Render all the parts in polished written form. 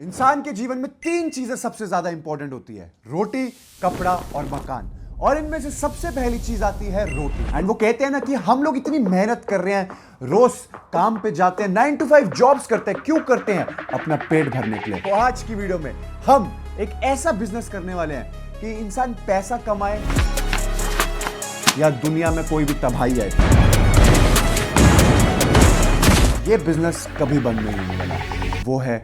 इंसान के जीवन में तीन चीजें सबसे ज्यादा इंपॉर्टेंट होती है, रोटी, कपड़ा और मकान। और इनमें से सबसे पहली चीज आती है रोटी। एंड वो कहते हैं ना कि हम लोग इतनी मेहनत कर रहे हैं, रोज काम पे जाते हैं, 9 to 5 जॉब्स करते हैं, क्यों करते हैं? अपना पेट भरने के लिए। तो आज की वीडियो में हम एक ऐसा बिजनेस करने वाले हैं कि इंसान पैसा कमाए या दुनिया में कोई भी तबाही आए, ये बिजनेस कभी बंद नहीं होने वाला। वो है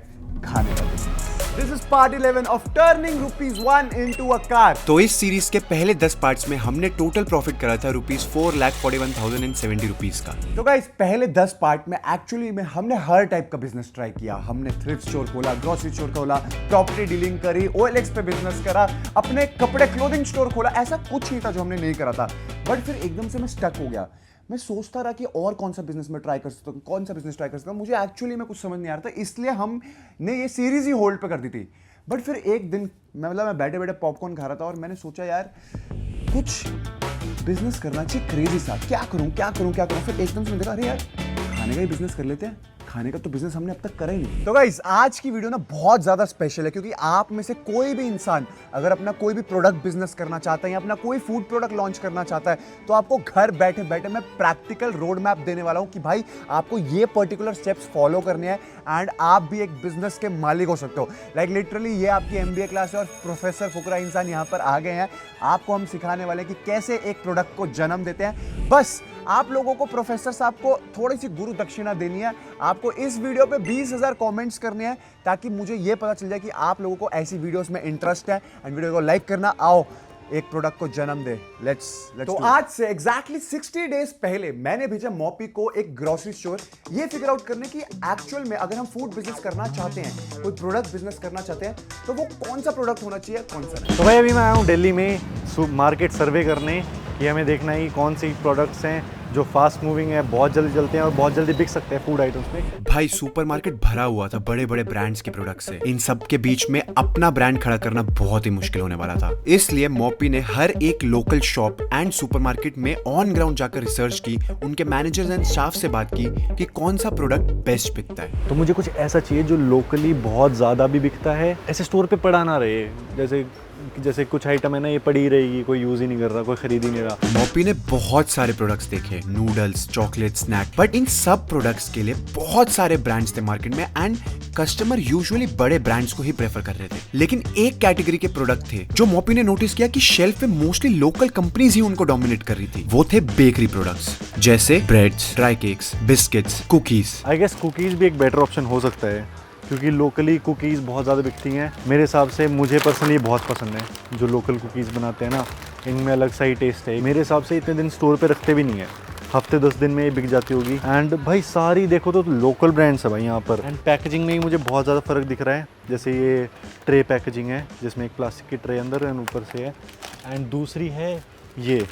खाने का business. This is part 11 of turning ₹1 into a car। तो इस सीरीज के पहले 10 पार्ट्स में हमने टोटल प्रॉफिट करा था ₹4,41,070 का। तो गाइस पहले 10 पार्ट में एक्चुअली में हमने हर टाइप का बिजनेस ट्राई किया। हमने थ्रिफ्ट स्टोर खोला, ग्रोसरी स्टोर खोला, प्रॉपर्टी डीलिंग करी, OLX पे बिजनेस करा, अपने कपड़े क्लोथिंग स्टोर खोला। ऐसा कुछ नहीं था जो हमने नहीं करा था। बट फिर एकदम से मैं स्टक हो गया। मैं सोचता रहा कि और कौन सा बिजनेस में ट्राई कर सकता हूँ, कौन सा बिजनेस ट्राई कर सकता हूँ। मुझे एक्चुअली में कुछ समझ नहीं आ रहा था, इसलिए हमने ये सीरीज ही होल्ड पे कर दी थी। बट फिर एक दिन मैं बैठे बैठे पॉपकॉर्न खा रहा था और मैंने सोचा यार कुछ बिजनेस करना चाहिए क्रेजी सा। क्या करूं। फिर एकदम से मैंने देखा अरे यार खाने का ही बिजनेस कर लेते हैं। खाने का तो बिजनेस हमने अब तक करा ही नहीं। तो गाइस आज की वीडियो ना बहुत ज्यादा स्पेशल है, क्योंकि आप में से कोई भी इंसान अगर अपना कोई भी प्रोडक्ट बिजनेस करना चाहता है या अपना कोई फूड प्रोडक्ट लॉन्च करना चाहता है, तो आपको घर बैठे बैठे मैं प्रैक्टिकल रोड मैप देने वाला हूं कि भाई आपको ये पर्टिकुलर स्टेप्स फॉलो करने हैं एंड आप भी एक बिजनेस के मालिक हो सकते हो। लाइक लिटरली ये आपकी MBA क्लास है और प्रोफेसर फुकरा इंसान यहाँ पर आ गए हैं। आपको हम सिखाने वाले हैं कि कैसे एक प्रोडक्ट को जन्म देते हैं। बस आप लोगों को प्रोफेसर साहब को थोड़ी सी गुरु दक्षिणा देनी है। आपको इस वीडियो पे 20,000 कमेंट्स करने हैं ताकि मुझे ये पता चल जाए कि आप लोगों को ऐसी वीडियोस में इंटरेस्ट है। एंड वीडियो को लाइक करना, आओ एक प्रोडक्ट को जन्म दे। लेट्स तो आज से एग्जैक्टली 60 डेज पहले मैंने भेजा मॉपी को एक ग्रोसरी स्टोर, ये फिगर आउट करने की एक्चुअल में अगर हम फूड बिजनेस करना चाहते हैं, कोई प्रोडक्ट बिजनेस करना चाहते हैं, तो वो कौन सा प्रोडक्ट होना चाहिए, कौन सा नहीं। तो भाई अभी मैं आया हूँ दिल्ली में मार्केट सर्वे करने कि हमें देखना है कौन सी प्रोडक्ट्स हैं जो फास्ट मूविंग है, बहुत जल्दी चलते हैं और बहुत जल्दी बिक सकते हैं फूड आइटम्स में। भाई सुपरमार्केट भरा हुआ था बड़े बड़े ब्रांड्स के प्रोडक्ट्स से। इन सब के बीच में अपना ब्रांड खड़ा करना बहुत ही मुश्किल होने वाला था। इसलिए मॉपी ने हर एक लोकल शॉप एंड सुपरमार्केट में ऑन ग्राउंड जाकर रिसर्च की, उनके मैनेजर्स एंड स्टाफ से बात की कि कौन सा प्रोडक्ट बेस्ट बिकता है। तो मुझे कुछ ऐसा चाहिए जो लोकली बहुत ज़्यादा भी बिकता है, ऐसे स्टोर पे पड़ा ना रहे। जैसे कुछ आइटम है ना, ये पड़ी रहेगी, कोई यूज ही नहीं कर रहा, कोई खरीद ही नहीं रहा। मॉपी ने बहुत सारे प्रोडक्ट्स देखे, नूडल्स, चॉकलेट, स्नैक, बट इन सब प्रोडक्ट्स के लिए बहुत सारे ब्रांड्स थे मार्केट में एंड कस्टमर यूजुअली बड़े ब्रांड्स को ही प्रेफर कर रहे थे। लेकिन एक कैटेगरी के प्रोडक्ट थे जो मॉपी ने नोटिस किया कि शेल्फ पे मोस्टली लोकल कंपनीज ही उनको डोमिनेट कर रही थी। वो थे बेकरी प्रोडक्ट्स, जैसे breads, dry cakes, biscuits, cookies. I guess cookies भी एक बेटर ऑप्शन हो सकता है, क्योंकि लोकली कुकीज़ बहुत ज़्यादा बिकती हैं। मेरे हिसाब से मुझे पर्सनली बहुत पसंद है जो लोकल कुकीज़ बनाते हैं ना, इनमें अलग सा ही टेस्ट है। मेरे हिसाब से इतने दिन स्टोर पे रखते भी नहीं है, हफ्ते 10 दिन में ये बिक जाती होगी। एंड भाई सारी देखो तो लोकल ब्रांड्स है भाई यहाँ पर। एंड पैकेजिंग में ही मुझे बहुत ज़्यादा फ़र्क दिख रहा है। जैसे ये ट्रे पैकेजिंग है जिसमें एक प्लास्टिक की ट्रे अंदर एंड ऊपर से है, एंड दूसरी है ये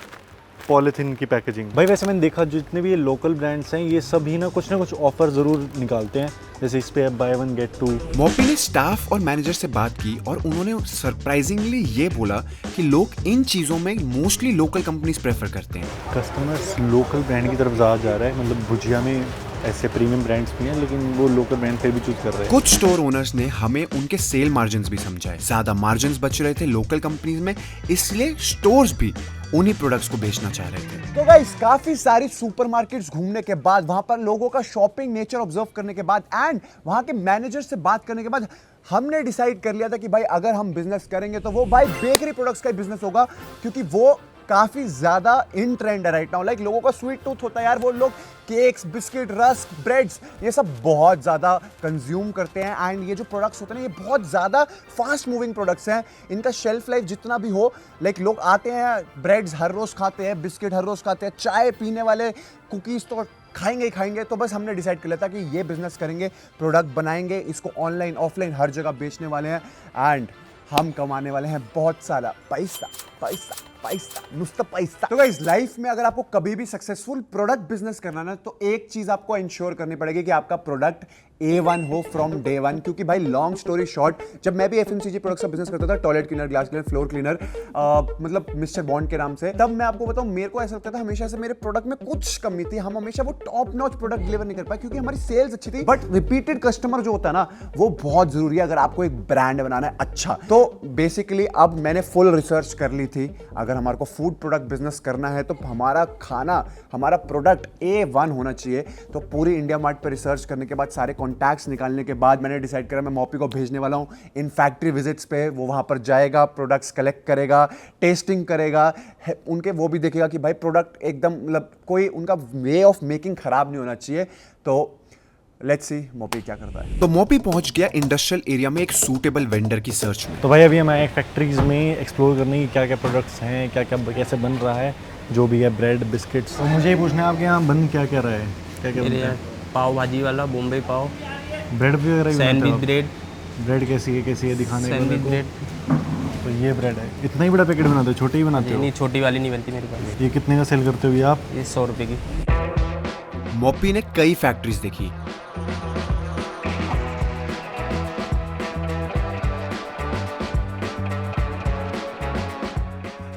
पॉलीथीन की पैकेजिंग। भाई वैसे मैंने देखा जितने भी ये लोकल ब्रांड्स हैं ये सभी ना कुछ ऑफर ज़रूर निकालते हैं, जैसे इस पे बाय 1 गेट 2। मॉपी ने स्टाफ और मैनेजर से बात की और उन्होंने सरप्राइजिंगली ये बोला कि लोग इन चीज़ों में मोस्टली लोकल कंपनीज प्रेफर करते हैं। कस्टमर्स लोकल ब्रांड की तरफ ज़्यादा जा रहा है। मतलब भुजिया में ऐसे प्रीमियम ब्रांड्स भी हैं, लेकिन वो लोकल ब्रांड फिर भी चूज कर रहे हैं। कुछ स्टोर ओनर्स ने हमें उनके सेल मार्जिन्स भी समझाए। ज्यादा मार्जिन्स बच रहे थे लोकल कंपनीज में, इसलिए स्टोर्स भी उन्हीं प्रोडक्ट्स को बेचना चाह रहे थे। तो गाइस काफी सारी सुपरमार्केट्स घूमने के बाद, वहां पर लोगों का शॉपिंग नेचर ऑब्जर्व करने के बाद एंड वहां के मैनेजर से बात करने के बाद हमने डिसाइड कर लिया था कि भाई अगर हम बिजनेस करेंगे तो वो भाई बेकरी प्रोडक्ट्स का बिजनेस होगा, क्योंकि वो काफी ज्यादा इन ट्रेंड है राइट नाउ। लाइक लोगों का स्वीट टूथ होता है यार, वो लोग केक्स, बिस्किट, रस्क, ब्रेड्स ये सब बहुत ज्यादा कंज्यूम करते हैं। एंड ये जो प्रोडक्ट्स होते हैं ना, ये बहुत ज्यादा फास्ट मूविंग प्रोडक्ट्स हैं। इनका शेल्फ लाइफ जितना भी हो, लाइक लोग आते हैं, ब्रेड्स हर रोज खाते हैं, बिस्किट हर रोज खाते हैं, चाय पीने वाले, कुकीज तो खाएंगे ही खाएंगे। तो बस हमने डिसाइड कर लिया था कि ये बिजनेस करेंगे, प्रोडक्ट बनाएंगे, इसको ऑनलाइन ऑफलाइन हर जगह बेचने वाले हैं एंड हम कमाने वाले हैं बहुत सारा पैसा। नुस्ता पैसा। तो गाइस लाइफ में अगर आपको कभी भी सक्सेसफुल प्रोडक्ट बिजनेस करना है ना, तो एक चीज आपको इंश्योर करनी पड़ेगी कि आपका प्रोडक्ट A1 हो फ्रॉम डे वन। क्योंकि भाई लॉन्ग स्टोरी शॉर्ट, जब मैं भी FMCG प्रोडक्ट्स का बिजनेस करता था, toilet cleaner, glass cleaner, floor cleaner, मतलब मिस्टर बॉन्ड के नाम से, तब मैं आपको बताऊं मेरे को ऐसा लगता था हमेशा से मेरे प्रोडक्ट में कुछ कमी थी। हम हमेशा वो टॉप नॉच प्रोडक्ट डिलीवर नहीं कर पाए क्योंकि हमारी सेल्स अच्छी थी। बट रिपीटेड कस्टमर जो होता है ना, वो बहुत जरूरी है अगर आपको एक ब्रांड बनाना है अच्छा। तो बेसिकली अब मैंने फुल रिसर्च कर ली थी, अगर हमारे को फूड प्रोडक्ट बिजनेस करना है तो हमारा खाना, हमारा प्रोडक्ट A1 होना चाहिए। तो पूरी इंडिया मार्ट पर रिसर्च करने के बाद, सारे कॉन्टैक्ट्स निकालने के बाद मैंने डिसाइड करा मैं मॉपी को भेजने वाला हूं इन फैक्ट्री विजिट्स पे। वो वहां पर जाएगा, प्रोडक्ट्स कलेक्ट करेगा, टेस्टिंग करेगा, उनके वो भी देखेगा कि भाई प्रोडक्ट एकदम मतलब कोई उनका वे ऑफ मेकिंग खराब नहीं होना चाहिए। तो लेट्स सी मोपी क्या करता है। तो मोपी पहुंच गया इंडस्ट्रियल एरिया में एक सूटेबल वेंडर की सर्च में। तो भाई अभी हम आए फैक्ट्रीज में एक्सप्लोर करने की क्या क्या प्रोडक्ट्स हैं, क्या क्या कैसे बन रहा है, जो भी है ब्रेड बिस्किट्स। तो मुझे ये पूछना है आपके यहाँ बन क्या क्या रहा है, क्या क्या मेरे यहाँ पाव भाजी वाला, बॉम्बे पाव, ब्रेड भी वगैरह भी बनाते हो सैंडविच आप? ब्रेड, ब्रेड कैसी है दिखाने को सैंडविच मेरे को। ब्रेड। तो ये ब्रेड है, इतना ही बड़ा पैकेट बनाते हो, छोटे ही बनाते हो? नहीं, छोटी वाली नहीं बनती मेरे पास। ये कितने का सेल करते हो ये आप? ये 100 रुपये की। मोपी ने कई फैक्ट्रीज देखी,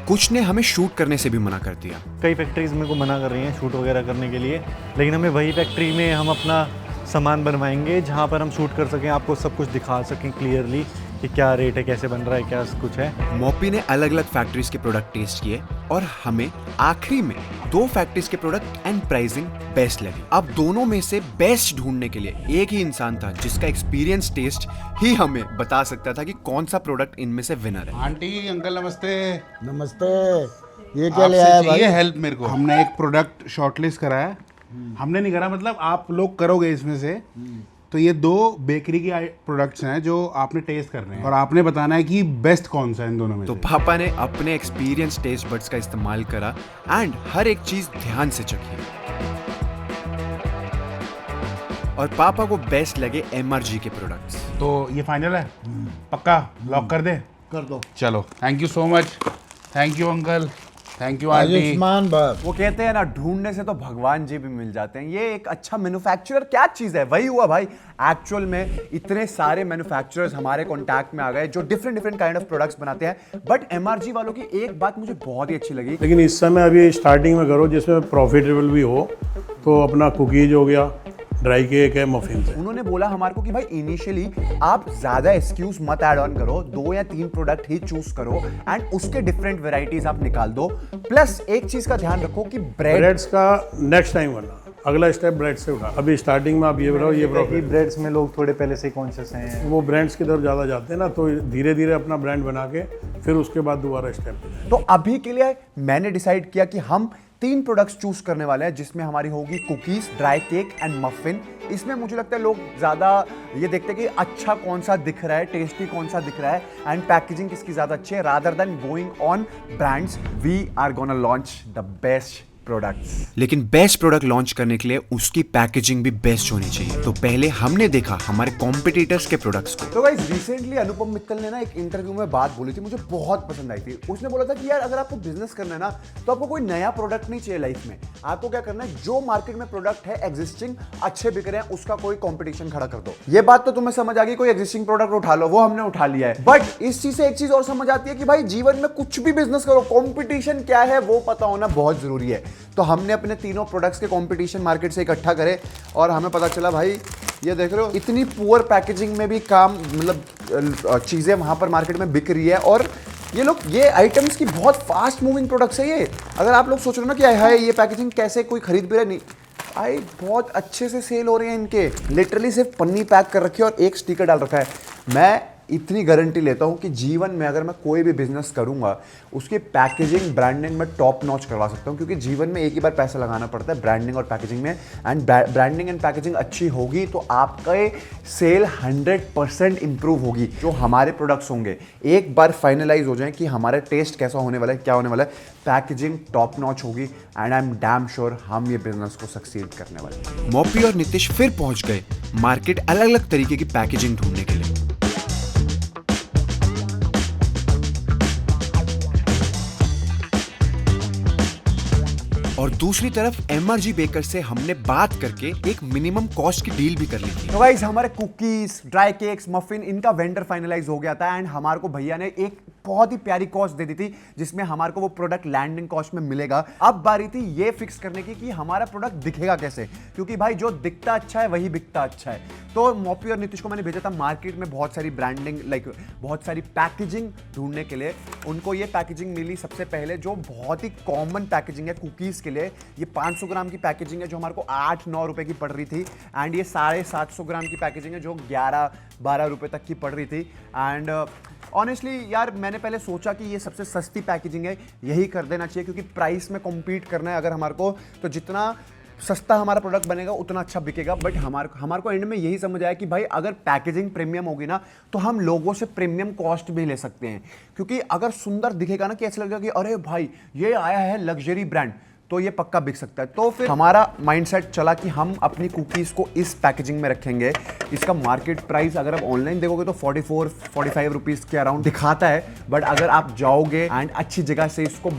कुछ ने हमें शूट करने से भी मना कर दिया। कई फैक्ट्रीज मेरे को मना कर रही हैं शूट वगैरह करने के लिए, लेकिन हमें वही फैक्ट्री में हम अपना सामान बनवाएंगे जहाँ पर हम शूट कर सकें, आपको सब कुछ दिखा सकें क्लियरली कि क्या रेट है, कैसे बन रहा है, क्या कुछ है। मोपी ने अलग अलग फैक्ट्रीज के प्रोडक्ट टेस्ट किए और हमें आखिरी में 2 फैक्ट्रीज के प्रोडक्ट एंड प्राइसिंग बेस्ट लगी। अब दोनों में से बेस्ट ढूंढने के लिए एक ही इंसान था जिसका एक्सपीरियंस टेस्ट ही हमें बता सकता था कि कौन सा प्रोडक्ट इनमें से विनर है। आंटी अंकल नमस्ते। नमस्ते। ये क्या ले आया भाई? ये हेल्प मेरे को, हमने एक प्रोडक्ट शॉर्टलिस्ट करा है। हमने नहीं करा, मतलब आप लोग करोगे इसमें से। तो ये 2 बेकरी की प्रोडक्ट्स हैं जो आपने टेस्ट करने हैं और आपने बताना है कि बेस्ट कौन सा है इन दोनों में तो से। पापा ने अपने एक्सपीरियंस टेस्ट बड्स का इस्तेमाल करा एंड हर एक चीज ध्यान से चखी और पापा को बेस्ट लगे MRG के प्रोडक्ट्स। तो ये फाइनल है, पक्का लॉक कर दे? कर दो। चलो, thank you so much. Thank you uncle, thank you aunty. Ayushman बाप। वो कहते हैं ना, ढूंढने से तो भगवान जी भी मिल जाते हैं। ये एक अच्छा मैन्युफैक्चरर क्या चीज है, वही हुआ भाई। एक्चुअल में इतने सारे मैन्युफैक्चरर्स हमारे कांटेक्ट में आ गए जो डिफरेंट काइंड ऑफ प्रोडक्ट्स बनाते हैं। बट MRG वालों की एक बात मुझे बहुत ही अच्छी लगी। लेकिन इस समय अभी स्टार्टिंग में करो जिसमें प्रॉफिटेबल भी हो। तो अपना कुकीज हो गया, ड्राई केक है, मफिन्स है। उन्होंने बोला हमारे को कि भाई इनिशियली आप ज्यादा एक्सक्यूज मत ऐड ऑन करो, 2 या 3 प्रोडक्ट ही चूज करो एंड उसके डिफरेंट वेराइटीज आप निकाल दो। प्लस एक चीज का ध्यान रखो कि ब्रेड्स का नेक्स्ट टाइम करना, अगला स्टेप ब्रेड से उठा। अभी स्टार्टिंग में आप ये बताओ, ये प्रॉफिट। ब्रेड्स में लोग थोड़े पहले से कॉन्शियस हैं, वो ब्रांड्स की तरफ ज़्यादा जाते हैं ना, तो धीरे धीरे अपना ब्रांड बना के फिर उसके बाद दोबारा स्टेप पे जाए। तो अभी के लिए मैंने डिसाइड किया कि हम 3 प्रोडक्ट्स चूज करने वाले हैं, जिसमें हमारी होगी cookies, dry cake and muffin. इसमें मुझे लगता है लोग ज्यादा ये देखते हैं कि अच्छा कौन सा दिख रहा है, टेस्टी कौन सा दिख रहा है एंड पैकेजिंग किसकी ज्यादा अच्छी है, rather than going on brands. We are gonna launch the best products. लेकिन बेस्ट प्रोडक्ट लॉन्च करने के लिए उसकी पैकेजिंग भी बेस्ट होनी चाहिए। तो पहले हमने देखा हमारे कॉम्पिटिटर्स के प्रोडक्ट्स को। तो गाइस रिसेंटली अनुपम मित्तल ने ना एक इंटरव्यू में बात बोली थी, मुझे बहुत पसंद आई थी। उसने बोला था कि यार अगर आपको बिजनेस करना है ना, तो आपको कोई नया प्रोडक्ट नहीं चाहिए लाइफ में। आपको क्या करना है, जो मार्केट में प्रोडक्ट है एग्जिस्टिंग अच्छे बिक रहे हैं, उसका कोई कंपटीशन खड़ा कर दो। ये बात तो तुम्हें समझ आ गई, कोई एग्जिस्टिंग प्रोडक्ट उठा लो, वो हमने उठा लिया है। बट इस चीज से एक चीज और समझ आती है कि भाई जीवन में कुछ भी बिजनेस करो, कंपटीशन क्या है वो पता होना बहुत जरूरी है। तो हमने अपने तीनों प्रोडक्ट्स के कंपटीशन मार्केट से इकट्ठा करे और हमें पता चला भाई, ये देख रहे हो इतनी पुअर पैकेजिंग में भी काम, मतलब चीजें वहां पर मार्केट में बिक रही है। और ये आइटम्स की बहुत फास्ट मूविंग प्रोडक्ट्स है ये। अगर आप लोग सोच रहे हो ना कि हाय ये पैकेजिंग कैसे कोई खरीद भी रहा, नहीं भाई बहुत अच्छे से सेल हो रहे हैं इनके। लिटरली सिर्फ पन्नी पैक कर रखी है और एक स्टिकर डाल रखा है। मैं इतनी गारंटी लेता हूं कि जीवन में अगर मैं कोई भी बिजनेस करूंगा, उसकी पैकेजिंग ब्रांडिंग में टॉप नॉच करवा सकता हूं, क्योंकि जीवन में एक ही बार पैसा लगाना पड़ता है ब्रांडिंग और पैकेजिंग में। एंड ब्रांडिंग एंड पैकेजिंग अच्छी होगी तो आपका सेल 100% इंप्रूव होगी। जो हमारे प्रोडक्ट्स होंगे एक बार फाइनलाइज हो जाए कि हमारा टेस्ट कैसा होने वाला है, क्या होने वाला है, पैकेजिंग टॉप नॉच होगी and I am damn sure हम ये बिजनेस को सक्सीड करने वाले हैं। मोपी और नितिश फिर पहुंच गए मार्केट अलग अलग तरीके की पैकेजिंग ढूंढने के लिए। दूसरी तरफ एमआरजी बेकर से हमने बात करके एक मिनिमम कॉस्ट की डील भी कर ली थी। तो गाइस हमारे कुकीज, ड्राई केक्स, मफिन इनका वेंडर फाइनलाइज हो गया था एंड हमारे को भैया ने एक बहुत ही प्यारी कॉस्ट दे दी थी जिसमें हमारे को वो प्रोडक्ट लैंडिंग कॉस्ट में मिलेगा। अब बारी थी ये फिक्स करने की कि हमारा प्रोडक्ट दिखेगा कैसे, क्योंकि भाई जो दिखता अच्छा है वही बिकता अच्छा है। तो मोपी और नीतीश को मैंने भेजा था मार्केट में बहुत सारी ब्रांडिंग बहुत सारी पैकेजिंग ढूंढने के लिए। उनको ये पैकेजिंग मिली सबसे पहले जो बहुत ही कॉमन पैकेजिंग है कुकीज़ के लिए। ये 500 ग्राम की पैकेजिंग है जो हमारे को 8-9 रुपए की पड़ रही थी एंड ये 750 ग्राम की पैकेजिंग है जो 11-12 रुपए तक की पड़ रही थी। एंड ऑनेस्टली यार मैंने पहले सोचा कि ये सबसे सस्ती पैकेजिंग है, यही कर देना चाहिए क्योंकि प्राइस में कॉम्पीट करना है अगर हमारे को, तो जितना सस्ता हमारा प्रोडक्ट बनेगा उतना अच्छा बिकेगा। बट हमारे को एंड में यही समझ आया कि भाई अगर पैकेजिंग प्रीमियम होगी ना तो हम लोगों से प्रीमियम कॉस्ट भी ले सकते हैं, क्योंकि अगर सुंदर दिखेगा ना कि ऐसा लगेगा कि अरे भाई ये आया है लग्जरी ब्रांड, तो ये पक्का बिक सकता है। तो फिर हमारा माइंडसेट चला कि हम अपनी कुकीज़ को इस पैकेजिंग में रखेंगे। इसका मार्केट प्राइस अगर आप ऑनलाइन देखोगे तो 44-45 रुपीज़ के अराउंड दिखाता है, बट अगर आप जाओगे एंड अच्छी जगह से इसको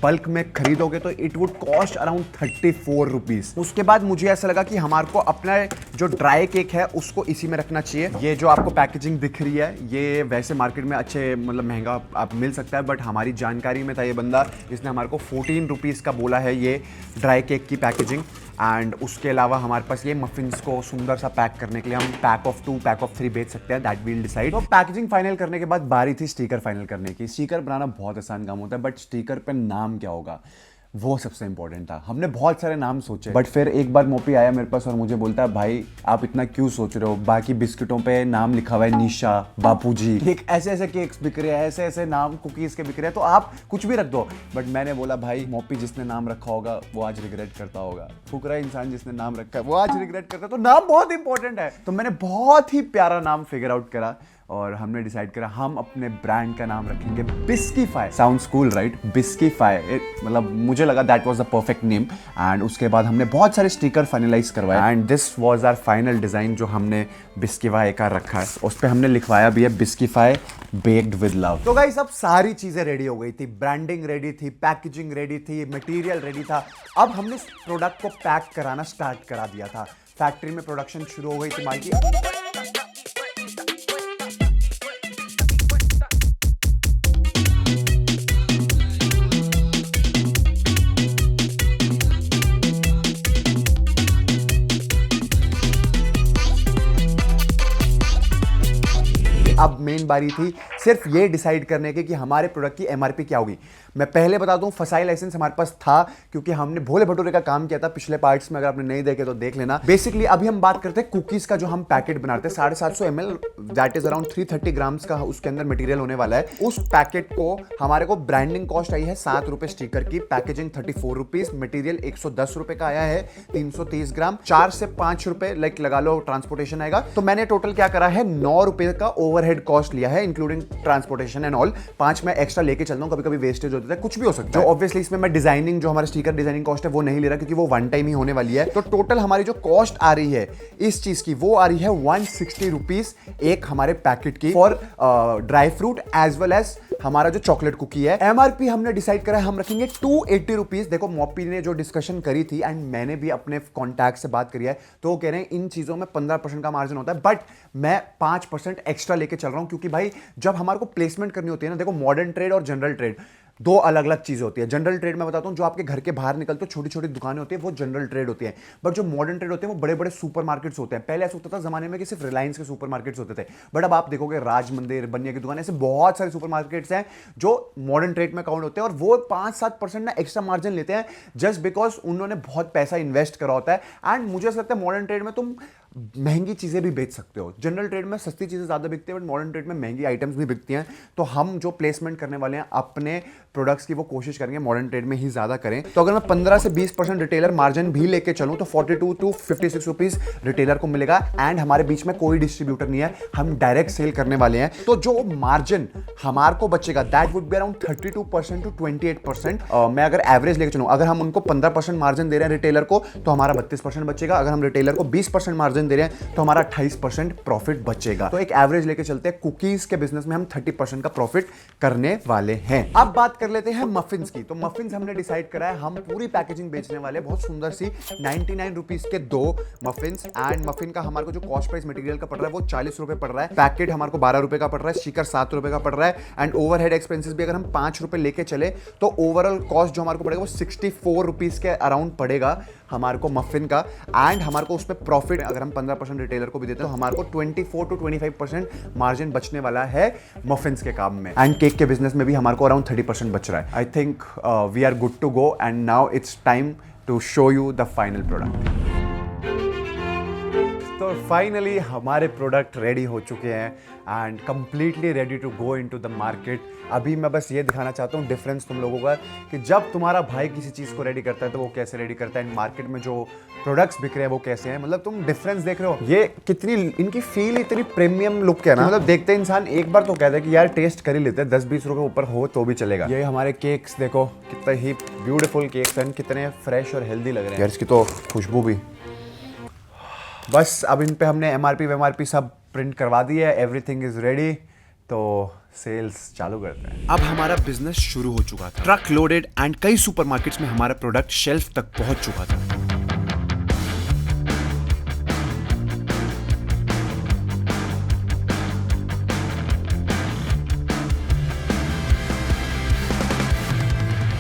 बल्क में खरीदोगे तो it would cost around 34 rupees. उसके बाद मुझे ऐसा लगा कि हमारे को अपना जो ड्राई केक है उसको इसी में रखना चाहिए। ये जो आपको पैकेजिंग दिख रही है ये वैसे मार्केट में अच्छे महंगा आप मिल सकता है, बट हमारी जानकारी में था ये बंदा, इसने हमारे को 14 रुपीज़ का बोला है ये ड्राई केक की पैकेजिंग। एंड उसके अलावा हमारे पास ये मफिन्स को सुंदर सा पैक करने के लिए हम पैक ऑफ 2 पैक ऑफ 3 बेच सकते हैं, दैट विल डिसाइड। तो पैकेजिंग फाइनल करने के बाद बारी थी स्टिकर फाइनल करने की। स्टिकर बनाना बहुत आसान काम होता है, बट स्टिकर पे नाम क्या होगा वो सबसे इंपॉर्टेंट था। हमने बहुत सारे नाम सोचे, बट फिर एक बार मोपी आया मेरे पास और मुझे बोलता है भाई आप इतना क्यों सोच रहे हो, बाकी बिस्किटों पे नाम लिखा हुआ है निशा, बापूजी, एक ऐसे ऐसे केक्स बिक रहे हैं, ऐसे ऐसे नाम कुकीज के बिक रहे हैं, तो आप कुछ भी रख दो। बट मैंने बोला भाई मोपी जिसने नाम रखा होगा वो आज रिग्रेट करता होगा, फुकरा इंसान जिसने नाम रखा है वो आज रिग्रेट करता है, तो नाम बहुत इंपॉर्टेंट है। तो मैंने बहुत ही प्यारा नाम फिगर आउट करा और हमने डिसाइड करा हम अपने ब्रांड का नाम रखेंगे Biscuify. Sounds cool right, Biscuify, मतलब मुझे लगा that was the perfect name. And उसके बाद हमने बहुत सारे स्टिकर फाइनलाइज करवाए and this was our final design जो हमने बिस्कीफाई का रखा है। उस पर हमने लिखवाया भी है बिस्कीफाई बेक्ड विद लव। तो गाइस अब सारी चीजें रेडी हो गई थी, ब्रांडिंग रेडी थी, पैकेजिंग रेडी थी, मटेरियल रेडी था। अब हमने प्रोडक्ट को पैक कराना स्टार्ट करा दिया था। फैक्ट्री में प्रोडक्शन शुरू हो गई थी माल की। अब मेन बारी थी सिर्फ ये डिसाइड करने की कि हमारे प्रोडक्ट की एमआरपी क्या होगी। मैं पहले बता दूं फसाई लाइसेंस हमारे पास था क्योंकि हमने भोले भटूरे का काम किया था पिछले पार्ट्स में, अगर आपने नहीं देखे तो देख लेना। बेसिकली अभी हम बात करते हैं कुकीज का जो हम पैकेट बनाते हैं 750 ml, that is around 330 grams का उसके अंदर मटेरियल होने वाला है। उस पैकेट को हमारे को ब्रांडिंग कॉस्ट आई है 7 रुपए स्टिकर की, पैकेजिंग 34 रुपीज, मटेरियल 110 रुपए का आया है 330 ग्राम, 4 से 5 रुपए लाइक लगा लो ट्रांसपोर्टेशन आएगा। तो मैंने टोटल क्या करा है 9 रुपए का ओवरहेड कॉस्ट लिया है इंक्लूडिंग ट्रांसपोर्टेशन एंड ऑल। 5 मैं एक्स्ट्रा लेके चलता हूँ, कभी कभी वेस्टेज होता है, कुछ भी हो सकता है। ऑब्वियसली इसमें मैं डिजाइनिंग जो हमारा स्टिकर डिजाइनिंग कॉस्ट है वो नहीं ले रहा क्योंकि वो वन टाइम ही होने वाली है। तो टोटल हमारी जो कॉस्ट आ रही है इस चीज की वो आ रही है 160 रुपीज एक हमारे पैकेट की for dry fruit as well as हमारा जो चॉकलेट कुकी है। एमआरपी हमने डिसाइड करा है हम रखेंगे 280 रुपीज। देखो मोपी ने जो डिस्कशन करी थी एंड मैंने भी अपने कॉन्टैक्ट से बात करी है तो वो कह रहे हैं इन चीजों में 15% का मार्जिन होता है, बट मैं 5% एक्स्ट्रा लेके चल रहा हूं क्योंकि भाई जब हमारे को प्लेसमेंट करनी होती है ना, देखो मॉडर्न ट्रेड और जनरल ट्रेड दो अलग अलग चीजें होती है। जनरल ट्रेड में बताता हूं जो आपके घर के बाहर निकलते हो छोटी छोटी दुकानें होती है वो जनरल ट्रेड होती है, बट जो मॉडर्न ट्रेड होते हैं वो बड़े बड़े सुपर मार्केट्स होते हैं। पहले ऐसा होता था जमाने में कि सिर्फ रिलायंस के सुपर मार्केट्स होते थे, बट अब आप देखोगे राज मंदिर, बनिया की दुकान, ऐसे बहुत सारे सुपर मार्केट्स हैं जो मॉडर्न ट्रेड में काउंट होते हैं और वो 5-7% ना एक्स्ट्रा मार्जिन लेते हैं जस्ट बिकॉज उन्होंने बहुत पैसा इन्वेस्ट करा होता है। एंड मुझे ऐसा लगता है मॉडर्न ट्रेड में तुम महंगी चीजें भी बेच सकते हो। जनरल ट्रेड में सस्ती चीजें ज्यादा बिकती है बट मॉडर्न ट्रेड में महंगी आइटम्स भी बिकती हैं। तो हम जो प्लेसमेंट करने वाले हैं अपने प्रोडक्ट्स की वो कोशिश करेंगे मॉडर्न ट्रेड में ही ज्यादा करें। तो अगर मैं 15 से 20% रिटेलर मार्जिन भी लेके चलूं तो 42 to 56 रुपीज रिटेलर को मिलेगा एंड हमारे बीच में कोई डिस्ट्रीब्यूटर नहीं है, हम डायरेक्ट सेल करने वाले हैं। तो जो मार्जिन हमारे को बचेगा that would be around 32% to 28%। मैं अगर एवरेज लेके चलूं, अगर हम उनको 15% मार्जिन दे रहे हैं रिटेलर को तो हमारा 32% बचेगा। अगर हम रिटेलर को 20% मार्जिन मार्जिन दे रहे हैं तो हमारा 28% प्रॉफिट बचेगा। तो एक एवरेज लेके चलते हैं, कुकीज के बिजनेस में हम 30% का प्रॉफिट करने वाले हैं। अब बात कर लेते हैं मफिन्स की। तो मफिन्स हमने डिसाइड करा है, हम पूरी पैकेजिंग बेचने वाले हैं, बहुत सुंदर सी 99 रुपीज के 2 मफिन्स। एंड मफिन का हमारे को जो कॉस्ट प्राइस मटेरियल का पड़ रहा है वो 40 रुपए पड़ रहा है, पैकेट हमारे को 12 रुपए का पड़ रहा है, स्टिकर 7 रुपए का पड़ रहा है। एंड ओवरहेड एक्सपेंसेस भी अगर हम 5 रुपए लेके चले तो ओवरऑल कॉस्ट जो हमारे को पड़ेगा वो 64 रुपीज के अराउंड पड़ेगा हमारे को मफिन का। एंड हमारे को उस पर प्रॉफिट अगर हम 15% रिटेलर को भी देते हैं तो हमारे को 24 to 25% मार्जिन बचने वाला है मफिन्स के काम में। एंड केक के बिजनेस में भी हमारे को अराउंड 30% बच रहा है। I think we are good to go and now it's time to show you the final product. तो फाइनली हमारे प्रोडक्ट रेडी हो चुके हैं and completely ready to go into the market. अभी मैं बस ये दिखाना चाहता हूँ डिफरेंस तुम लोगों का कि जब तुम्हारा भाई किसी चीज़ को रेडी करता है तो वो कैसे रेडी करता है, मार्केट में जो प्रोडक्ट्स बिक रहे हैं वो कैसे हैं। मतलब तुम डिफरेंस देख रहे हो, ये कितनी इनकी फील इतनी प्रीमियम लुक है ना, मतलब देखते हैं इंसान एक बार तो कहता है कि यार टेस्ट कर ही लेते हैं, 10-20 रुपए ऊपर हो तो भी चलेगा। ये हमारे केक्स देखो कितने ही ब्यूटीफुल केक्स हैं, कितने फ्रेश और हेल्दी लग रहे हैं यार, इसकी तो खुशबू भी। बस अब इन पे हमने MRP सब प्रिंट करवा दिया है, एवरीथिंग इज रेडी, तो सेल्स चालू करते हैं। अब हमारा बिजनेस शुरू हो चुका था, ट्रक लोडेड एंड कई सुपरमार्केट्स में हमारा प्रोडक्ट शेल्फ तक पहुंच चुका था।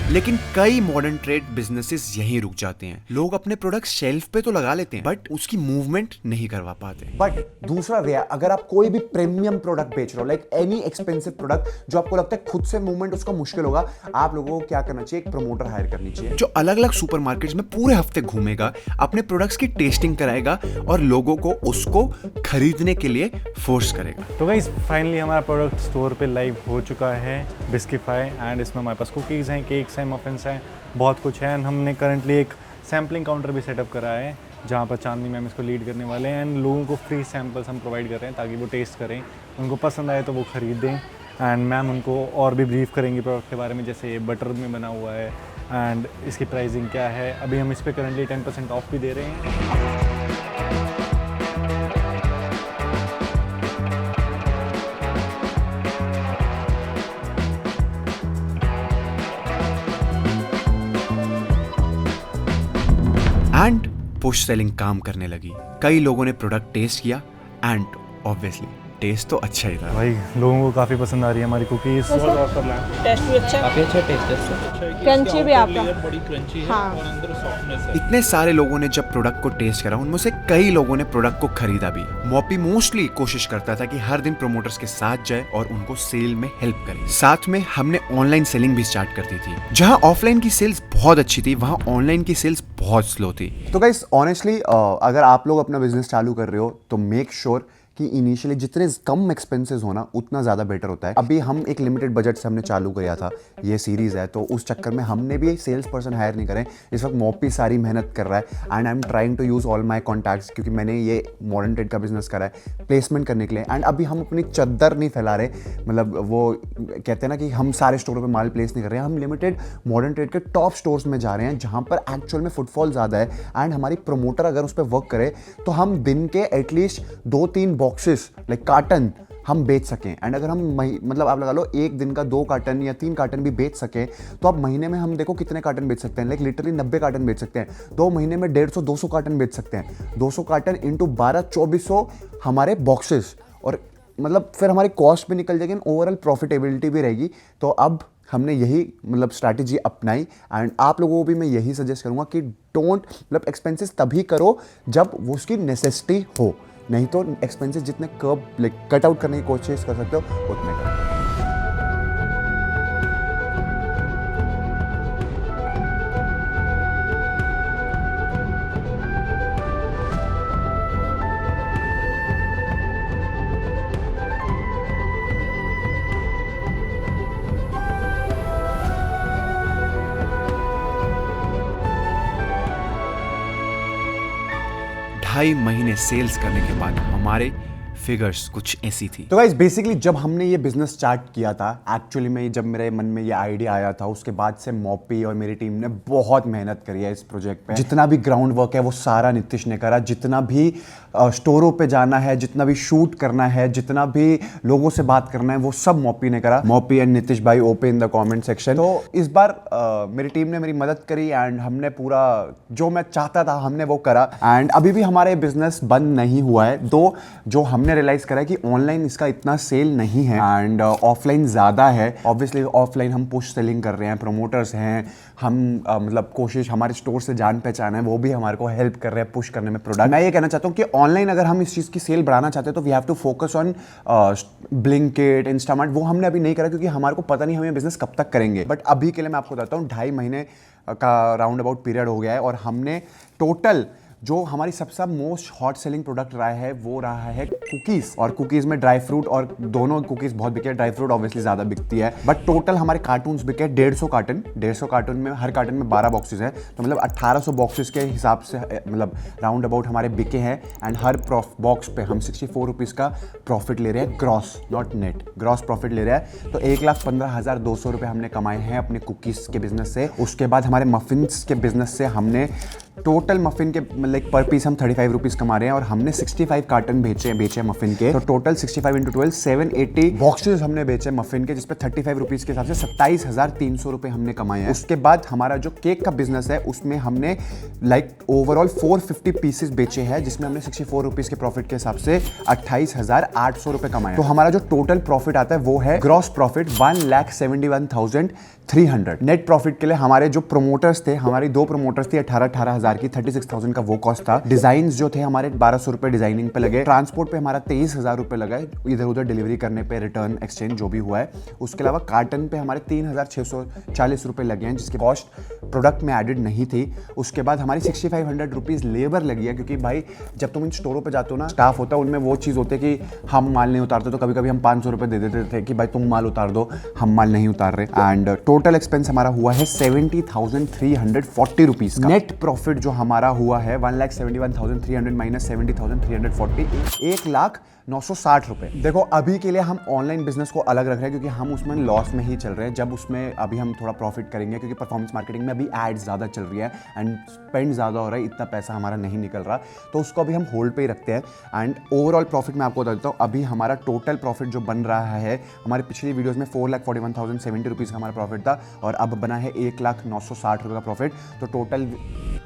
लेकिन कई मॉडर्न ट्रेड बिजनेसेस यहीं रुक जाते हैं। लोग अपने प्रोडक्ट शेल्फ पे तो लगा लेते हैं बट उसकी मूवमेंट नहीं करवा पाते। बट दूसरा वे, अगर आप कोई भी प्रीमियम प्रोडक्ट बेच रहे हो, लाइक एनी एक्सपेंसिव प्रोडक्ट जो आपको लगता है खुद से मूवमेंट उसका मुश्किल होगा, आप लोगों को क्या करना चाहिए, एक प्रमोटर हायर करनी चाहिए जो अलग अलग सुपरमार्केट्स में पूरे हफ्ते घूमेगा, अपने प्रोडक्ट्स की टेस्टिंग कराएगा और लोगों को उसको खरीदने के लिए फोर्स करेगा। तो गाइस फाइनली हमारा प्रोडक्ट स्टोर पे लाइव हो चुका है, बिस्किफाई। एंड इसमें हमारे पास कुकीज़ हैं, केक्स हैं, मफिन्स हैं, बहुत कुछ है। एंड हमने करंटली एक सैम्पलिंग काउंटर भी सेटअप करा है जहाँ पर चांदनी मैम इसको लीड करने वाले हैं। एंड लोगों को फ्री सैम्पल्स हम प्रोवाइड कर रहे हैं ताकि वो टेस्ट करें, उनको पसंद आए तो वो ख़रीदें। एंड मैम उनको और भी ब्रीफ करेंगे प्रोडक्ट के बारे में, जैसे ये बटर में बना हुआ है एंड इसकी प्राइसिंग क्या है। अभी हम इस पर करंटली 10% ऑफ भी दे रहे हैं। एंड पुश सेलिंग काम करने लगी। कई लोगों ने प्रोडक्ट टेस्ट किया एंड ऑब्वियसली टेस्ट तो अच्छा ही था। भाई लोगों को काफ़ी पसंद आ रही है हमारी कुकीज़। टेस्ट भी अच्छा है, काफ़ी अच्छा टेस्ट है, क्रंची भी आपका बड़ी क्रंची है हाँ। और अंदर सॉफ्टनेस है। इतने सारे लोगों ने जब प्रोडक्ट को टेस्ट करा, उनमें से कई लोगों ने प्रोडक्ट को खरीदा भी। मॉपी मोस्टली कोशिश करता था कि हर दिन प्रोमोटर्स के साथ जाए और उनको सेल में हेल्प करे। साथ में हमने ऑनलाइन सेलिंग भी स्टार्ट कर दी थी। जहां ऑफलाइन की सेल्स बहुत अच्छी थी, वहां ऑनलाइन की सेल्स बहुत स्लो थी। तो गाइस ऑनेस्टली अगर आप लोग अपना बिजनेस चालू कर रहे हो तो मेक श्योर कि इनिशियली जितने कम एक्सपेंसेस हो ना उतना ज़्यादा बेटर होता है। अभी हम एक लिमिटेड बजट से हमने चालू किया था, ये सीरीज़ है, तो उस चक्कर में हमने भी सेल्स पर्सन हायर नहीं करें। इस वक्त मॉपी सारी मेहनत कर रहा है and I am trying to use all my contacts, क्योंकि मैंने ये मॉडर्न ट्रेड का बिजनेस करा है प्लेसमेंट करने के लिए। एंड अभी हम अपनी चद्दर नहीं फैला रहे, मतलब वो कहते हैं ना कि हम सारे स्टोरों पर माल प्लेस नहीं कर रहे हैं, हम लिमिटेड मॉडर्न ट्रेड के टॉप स्टोर्स में जा रहे हैं जहाँ पर एक्चुअल में फुटफॉल ज़्यादा है। एंड हमारी प्रमोटर अगर उस पर वर्क करे तो हम दिन के एटलीस्ट 2-3 बॉक्सेस लाइक कार्टन हम बेच सकें। एंड अगर हम मतलब आप लगा लो एक दिन का 2 कार्टन या 3 कार्टन भी बेच सकें तो अब महीने में हम देखो कितने कार्टन बेच सकते हैं, लाइक लिटरली 90 कार्टन बेच सकते हैं। 2 महीने में 150-200 कार्टन बेच सकते हैं। 200 कार्टन इंटू 12-2400 हमारे बॉक्सेस, और मतलब फिर हमारी कॉस्ट भी निकल जाएगी, ओवरऑल प्रॉफिटेबिलिटी भी रहेगी। तो अब हमने यही मतलब स्ट्रैटेजी अपनाई एंड आप लोगों को भी मैं यही सजेस्ट करूँगा कि डोंट मतलब एक्सपेंसेस तभी करो जब वो उसकी नेसेसिटी हो, नहीं तो एक्सपेंसेस जितने लाइक कट आउट करने की कोशिश कर सकते हो उतने करो। ढाई महीने सेल्स करने के बाद हमारे फिगर्स कुछ ऐसी थी। तो गाइस बेसिकली जब हमने ये बिजनेस स्टार्ट किया था, एक्चुअली में जब मेरे मन में ये आइडिया आया था, उसके बाद से मॉपी और मेरी टीम ने बहुत मेहनत करी है इस प्रोजेक्ट पे। जितना भी ग्राउंड वर्क है वो सारा नितिश ने करा, जितना भी स्टोरों पे जाना है, जितना भी शूट करना है, जितना भी लोगों से बात करना है, वो सब मॉपी ने करा। मॉपी एंड नितिश भाई open in the comment section. तो इस बार मेरी टीम ने मेरी मदद करी एंड हमने पूरा जो मैं चाहता था हमने वो करा। एंड अभी भी हमारा ये बिजनेस बंद नहीं हुआ है, दो जो हमने रियलाइज करा है कि ऑनलाइन इसका इतना सेल नहीं है एंड ऑफलाइन ज़्यादा है। ऑब्वियसली ऑफलाइन हम पुश सेलिंग कर रहे हैं, प्रोमोटर्स हैं हम, मतलब कोशिश हमारे स्टोर से जान पहचान है, वो भी हमारे को हेल्प कर रहे हैं पुश करने में प्रोडक्ट। मैं ये कहना चाहता हूँ कि ऑनलाइन अगर हम इस चीज़ की सेल बढ़ाना चाहते हैं तो we have to focus on Blinkit, Instamart. वो हमने अभी नहीं करा क्योंकि हमारे को पता नहीं हम ये बिजनेस कब तक करेंगे। बट अभी के लिए मैं आपको बताता हूँ 2.5 महीने का राउंड अबाउट पीरियड हो गया है और हमने टोटल जो हमारी सबसे मोस्ट हॉट सेलिंग प्रोडक्ट रहा है वो रहा है कुकीज़। और कुकीज़ में ड्राई फ्रूट, और दोनों कुकीज़ बहुत बिके, ड्राई फ्रूट ऑब्वियसली ज़्यादा बिकती है। बट टोटल हमारे कार्टून्स बिके 150 कार्टन। 150 कार्टन में हर कार्टन में 12 बॉक्सेस हैं, तो मतलब 1800 बॉक्सेस के हिसाब से मतलब राउंड अबाउट हमारे बिके हैं। एंड हर बॉक्स पे हम 64 रुपीज़ का प्रॉफिट ले रहे हैं, gross not net, gross profit ले रहे हैं। तो 1,15,200 रुपये हमने कमाए हैं अपने कुकीज़ के बिजनेस से। उसके बाद हमारे मफिन्स के बिजनेस से हमने टोटल मफिन के मतलब पर पीस हम 35 रुपीज़ कमा रहे हैं और हमने 65 कार्टन बेचे हैं मफिन के। तो टोटल 65 × 12 780 बॉक्सेस हमने बेचे मफिन के, जिसपे 35 रुपीज़ के हिसाब से 27,300 रुपये हमने कमाए हैं। उसके बाद हमारा जो केक का बिजनेस है उसमें हमने लाइक ओवरऑल 450 पीसेस बेचे हैं, जिसमें हमने 64 रुपीज़ के प्रॉफिट के हिसाब से 28,800 रुपये कमाए। तो हमारा जो टोटल प्रॉफिट आता है वो है ग्रॉस प्रॉफिट 1,71,300। नेट प्रॉफिट के लिए हमारे जो प्रोमोटर्स थे, हमारी 2 प्रोमोटर्स थी 18,000 की, 36,000 का वो कॉस्ट था। डिजाइन जो थे हमारे 1200 रुपए डिजाइनिंग पे लगे। ट्रांसपोर्ट पे हमारा 23,000 रुपए लगा इधर उधर डिलीवरी करने पे, रिटर्न एक्सचेंज जो भी हुआ है। उसके अलावा कार्टन पे हमारे 3,640 रुपए लगे हैं, जिसके कॉस्ट प्रोडक्ट में एडेड नहीं थी। उसके बाद हमारी 6,500 रुपीज़ लेबर लगी है, क्योंकि भाई जब तुम इन स्टोरों पे जाते हो ना, स्टाफ होता है उनमें वो चीज़ होती है कि हम माल नहीं उतारते, तो कभी कभी हम 500 रुपये दे देते थे कि भाई तुम माल उतार दो, हम माल नहीं उतार रहे। एंड टोटल एक्सपेंस हमारा हुआ है 70,340 रुपीज़ का। नेट प्रॉफिट जो हमारा हुआ है 1,71,300 माइनस 70,340, 1,09,60 रुपए। देखो अभी के लिए हम ऑनलाइन बिजनेस को अलग रख रहे हैं क्योंकि हम उसमें लॉस में ही चल रहे हैं। जब उसमें अभी हम थोड़ा प्रॉफिट करेंगे, क्योंकि परफॉर्मेंस मार्केटिंग में अभी एड्स ज़्यादा चल रही है एंड स्पेंड ज़्यादा हो रहा है, इतना पैसा हमारा नहीं निकल रहा, तो उसको अभी हम होल्ड पे ही रखते हैं। एंड ओवरऑल प्रॉफिट मैं आपको बता देता हूँ, अभी हमारा टोटल प्रॉफिट जो बन रहा है, हमारी पिछली वीडियोज़ में 4,41,070 रुपीज़ का हमारा प्रॉफिट था और अब बना है 1,09,60 रुपये का प्रॉफिट। तो टोटल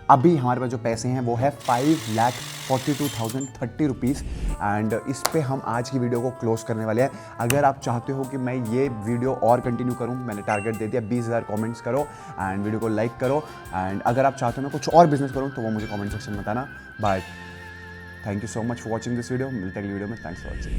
अभी हमारे पास जो पैसे हैं वो है 5,42,030 रुपीज़। एंड इस पे हम आज की वीडियो को क्लोज करने वाले हैं। अगर आप चाहते हो कि मैं ये वीडियो और कंटिन्यू करूं, मैंने टारगेट दे दिया 20,000 कमेंट्स करो एंड वीडियो को लाइक करो। एंड अगर आप चाहते हो मैं कुछ और बिजनेस करूं तो वो मुझे कमेंट सेक्शन में बताना। Bye, thank you so much for watching this video. मिलते हैं अगली वीडियो में। Thanks for watching.